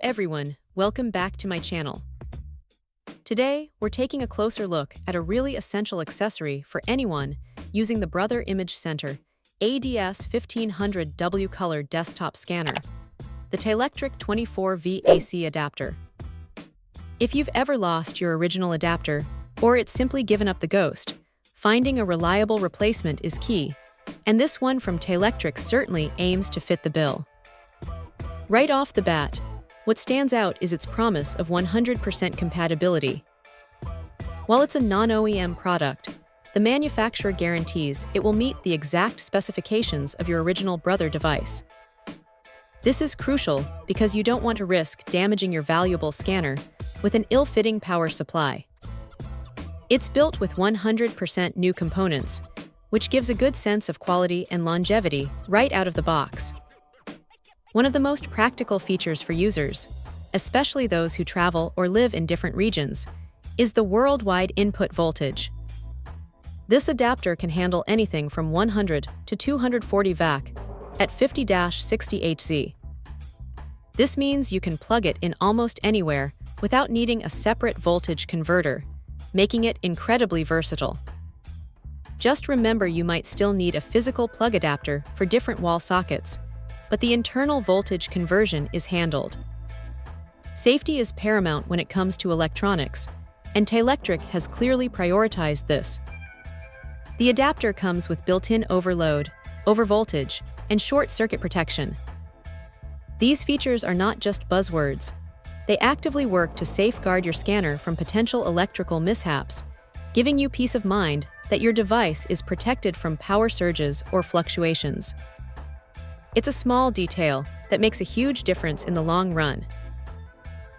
everyone, welcome back to my channel. Today, we're taking a closer look at a really essential accessory for anyone using the Brother Image Center ADS-1500W color desktop scanner, the Taelectric 24V AC adapter. If you've ever lost your original adapter, or it's simply given up the ghost, finding a reliable replacement is key, and this one from Taelectric certainly aims to fit the bill. Right off the bat, what stands out is its promise of 100% compatibility. While it's a non-OEM product, the manufacturer guarantees it will meet the exact specifications of your original Brother device. This is crucial because you don't want to risk damaging your valuable scanner with an ill-fitting power supply. It's built with 100% new components, which gives a good sense of quality and longevity right out of the box. One of the most practical features for users, especially those who travel or live in different regions, is the worldwide input voltage. This adapter can handle anything from 100 to 240 VAC at 50-60 Hz. This means you can plug it in almost anywhere without needing a separate voltage converter, making it incredibly versatile. Just remember you might still need a physical plug adapter for different wall sockets, but the internal voltage conversion is handled. Safety is paramount when it comes to electronics, and Taelectric has clearly prioritized this. The adapter comes with built-in overload, overvoltage, and short-circuit protection. These features are not just buzzwords. They actively work to safeguard your scanner from potential electrical mishaps, giving you peace of mind that your device is protected from power surges or fluctuations. It's a small detail that makes a huge difference in the long run.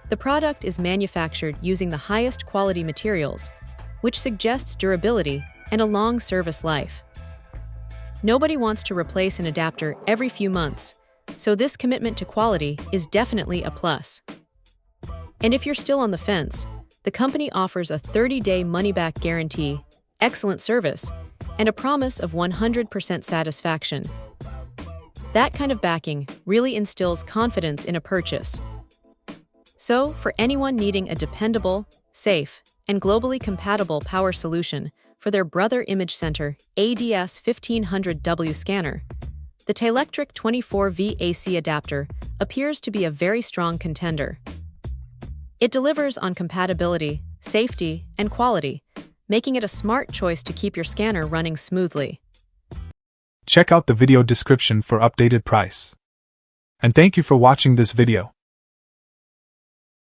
The product is manufactured using the highest quality materials, which suggests durability and a long service life. Nobody wants to replace an adapter every few months, so this commitment to quality is definitely a plus. And if you're still on the fence, the company offers a 30-day money-back guarantee, excellent service, and a promise of 100% satisfaction. That kind of backing really instills confidence in a purchase. So, for anyone needing a dependable, safe, and globally compatible power solution for their Brother Image Center ADS-1500W scanner, the Taelectric 24V AC adapter appears to be a very strong contender. It delivers on compatibility, safety, and quality, making it a smart choice to keep your scanner running smoothly. Check out the video description for updated price. And thank you for watching this video.